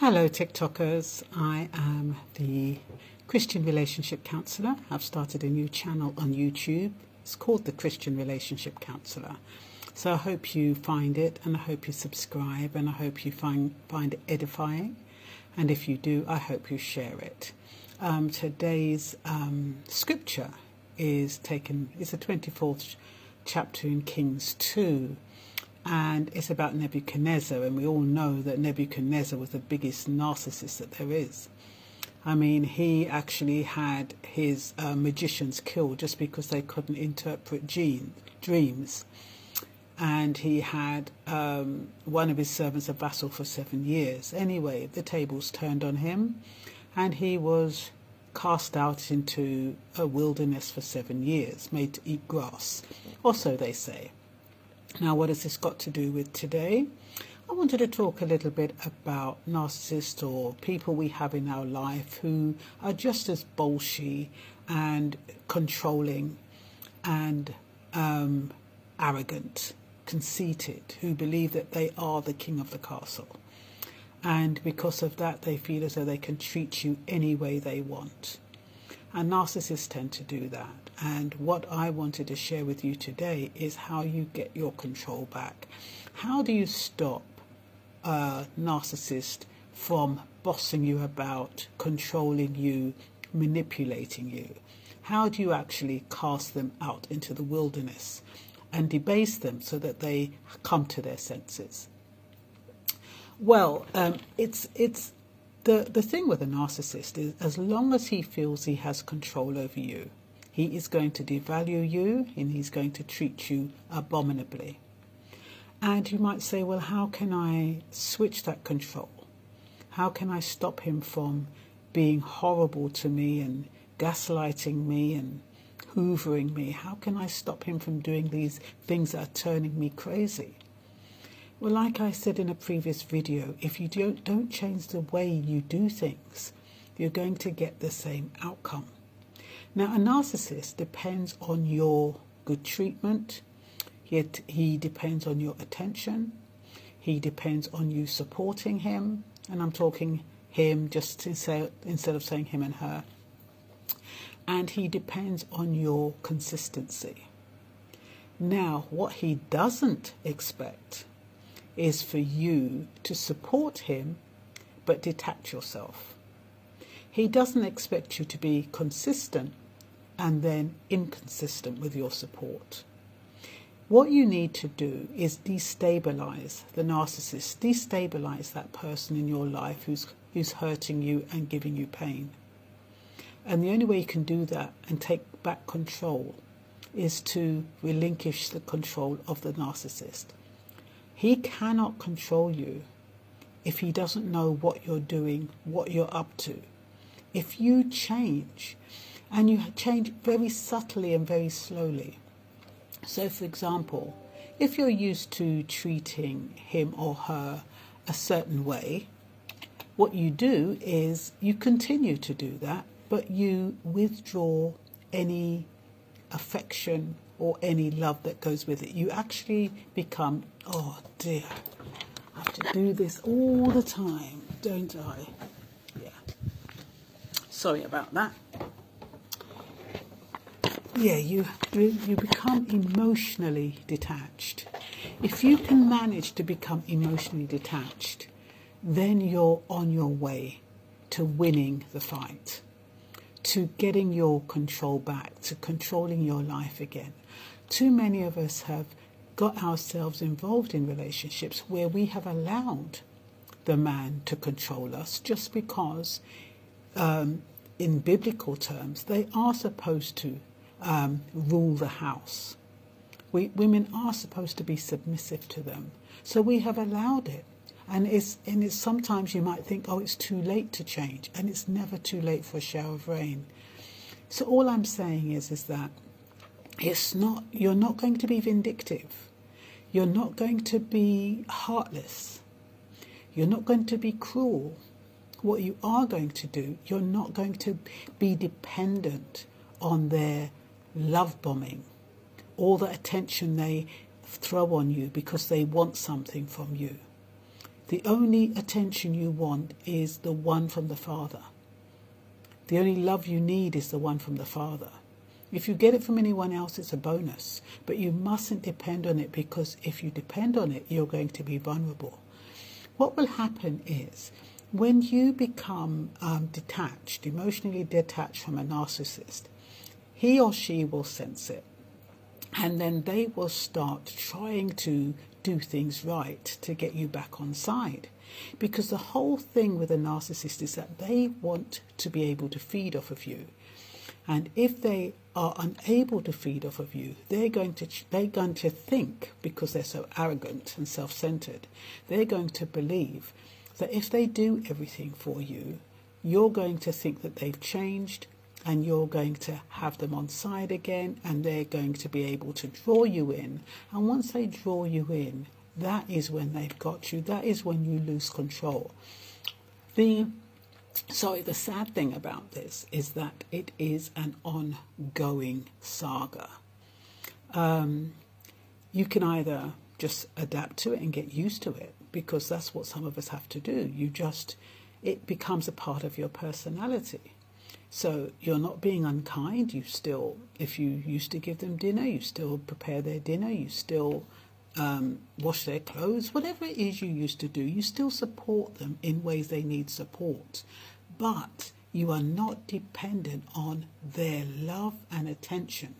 Hello TikTokers, I am the Christian Relationship Counsellor. I've started a new channel on YouTube. It's called the Christian Relationship Counsellor. So I hope you find it, and I hope you subscribe, and I hope you find it edifying. And if you do, I hope you share it. Today's scripture is the 24th chapter in Kings 2. And it's about Nebuchadnezzar, and we all know that Nebuchadnezzar was the biggest narcissist that there is. I mean, he actually had his magicians killed just because they couldn't interpret dreams. And he had one of his servants a vassal for 7 years. Anyway, the tables turned on him, and he was cast out into a wilderness for 7 years, made to eat grass, or so they say. Now, what has this got to do with today? I wanted to talk a little bit about narcissists, or people we have in our life who are just as bolshy and controlling and arrogant, conceited, who believe that they are the king of the castle. And because of that, they feel as though they can treat you any way they want. And narcissists tend to do that. And what I wanted to share with you today is how you get your control back. How do you stop a narcissist from bossing you about, controlling you, manipulating you? How do you actually cast them out into the wilderness and debase them so that they come to their senses? Well, the thing with a narcissist is, as long as he feels he has control over you, he is going to devalue you, and he's going to treat you abominably. And you might say, well, how can I switch that control? How can I stop him from being horrible to me and gaslighting me and hoovering me? How can I stop him from doing these things that are turning me crazy? Well, like I said in a previous video, if you don't change the way you do things, you're going to get the same outcome. Now, a narcissist depends on your good treatment, yet he depends on your attention, he depends on you supporting him, and I'm talking him just to say, instead of saying him and her, and he depends on your consistency. Now, what he doesn't expect is for you to support him but detach yourself. He doesn't expect you to be consistent and then inconsistent with your support. What you need to do is destabilize the narcissist, destabilize that person in your life who's hurting you and giving you pain. And the only way you can do that and take back control is to relinquish the control of the narcissist. He cannot control you if he doesn't know what you're doing, what you're up to. If you change, and you change very subtly and very slowly. So, for example, if you're used to treating him or her a certain way, what you do is you continue to do that, but you withdraw any affection or any love that goes with it. You actually become, oh dear, I have to do this all the time, don't I? Yeah. Sorry about that. Yeah, you become emotionally detached. If you can manage to become emotionally detached, then you're on your way to winning the fight, to getting your control back, to controlling your life again. Too many of us have got ourselves involved in relationships where we have allowed the man to control us just because, in biblical terms, they are supposed to rule the house. Women are supposed to be submissive to them. So we have allowed it. And it's sometimes you might think, oh, it's too late to change. And it's never too late for a shower of rain. So all I'm saying is that you're not going to be vindictive. You're not going to be heartless. You're not going to be cruel. What you are going to do, you're not going to be dependent on their love bombing, all the attention they throw on you because they want something from you. The only attention you want is the one from the Father. The only love you need is the one from the Father. If you get it from anyone else, it's a bonus. But you mustn't depend on it, because if you depend on it, you're going to be vulnerable. What will happen is, when you become detached, emotionally detached from a narcissist, he or she will sense it. And then they will start trying to do things right to get you back on side. Because the whole thing with a narcissist is that they want to be able to feed off of you. And if they are unable to feed off of you, they're going to think, because they're so arrogant and self-centered, they're going to believe that if they do everything for you, you're going to think that they've changed, and you're going to have them on side again, and they're going to be able to draw you in. And once they draw you in, that is when they've got you. That is when you lose control. The sad thing about this is that it is an ongoing saga. You can either just adapt to it and get used to it, because that's what some of us have to do. It becomes a part of your personality. So you're not being unkind. You still, if you used to give them dinner, you still prepare their dinner, you still wash their clothes, whatever it is you used to do, you still support them in ways they need support. But you are not dependent on their love and attention.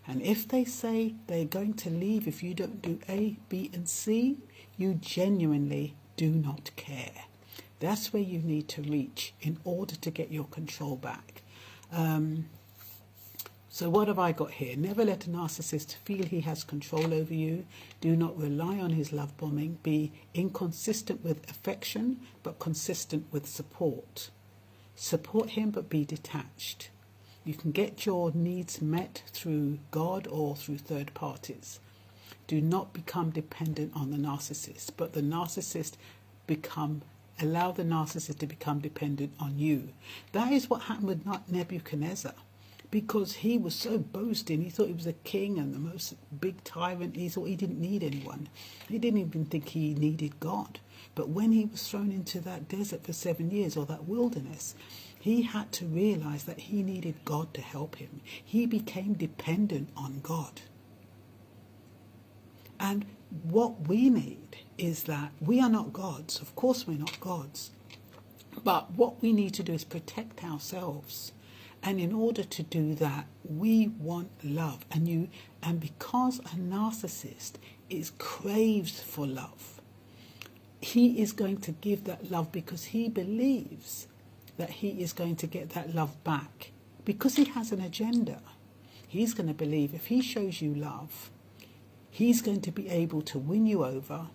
And if they say they're going to leave if you don't do A, B, and C, you genuinely do not care. That's where you need to reach in order to get your control back. So what have I got here? Never let a narcissist feel he has control over you. Do not rely on his love bombing. Be inconsistent with affection, but consistent with support. Support him, but be detached. You can get your needs met through God or through third parties. Do not become dependent on the narcissist, but allow the narcissist to become dependent on you. That is what happened with Nebuchadnezzar, because he was so boasting. He thought he was a king and the most big tyrant. He thought he didn't need anyone. He didn't even think he needed God. But when he was thrown into that desert for 7 years, or that wilderness, he had to realize that he needed God to help him. He became dependent on God. And what we need is that we are not gods. Of course we're not gods. But what we need to do is protect ourselves. And in order to do that, we want love. And because a narcissist craves for love, he is going to give that love because he believes that he is going to get that love back. Because he has an agenda. He's going to believe if he shows you love, he's going to be able to win you over,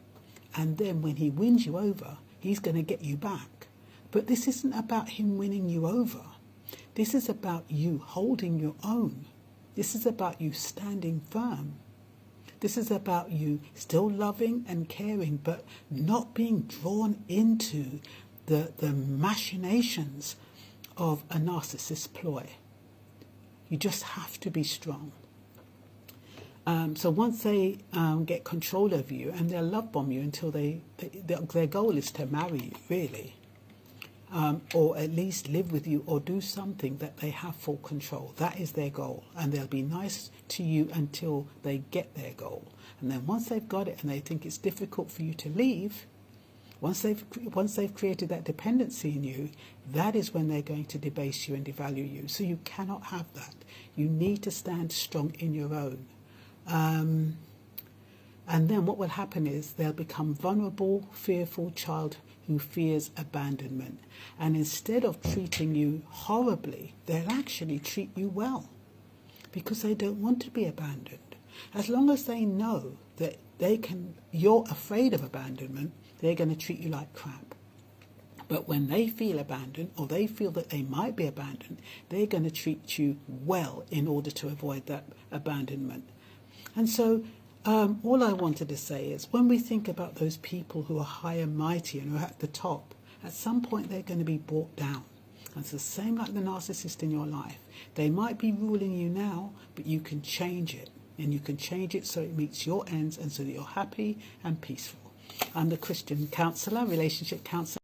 and then when he wins you over, he's going to get you back. But this isn't about him winning you over. This is about you holding your own. This is about you standing firm. This is about you still loving and caring, but not being drawn into the machinations of a narcissist ploy. You just have to be strong. So once they get control over you, and they'll love bomb you until their goal is to marry you, really, or at least live with you or do something that they have full control. That is their goal, and they'll be nice to you until they get their goal. And then once they've got it and they think it's difficult for you to leave, once they've created that dependency in you, that is when they're going to debase you and devalue you. So you cannot have that. You need to stand strong in your own. And then what will happen is they'll become vulnerable, fearful child who fears abandonment. And instead of treating you horribly, they'll actually treat you well because they don't want to be abandoned. As long as they know that you're afraid of abandonment, they're going to treat you like crap. But when they feel abandoned, or they feel that they might be abandoned, they're going to treat you well in order to avoid that abandonment. And so all I wanted to say is, when we think about those people who are high and mighty and who are at the top, at some point they're going to be brought down. And it's the same like the narcissist in your life. They might be ruling you now, but you can change it. And you can change it so it meets your ends and so that you're happy and peaceful. I'm the Christian Counsellor, Relationship Counsellor.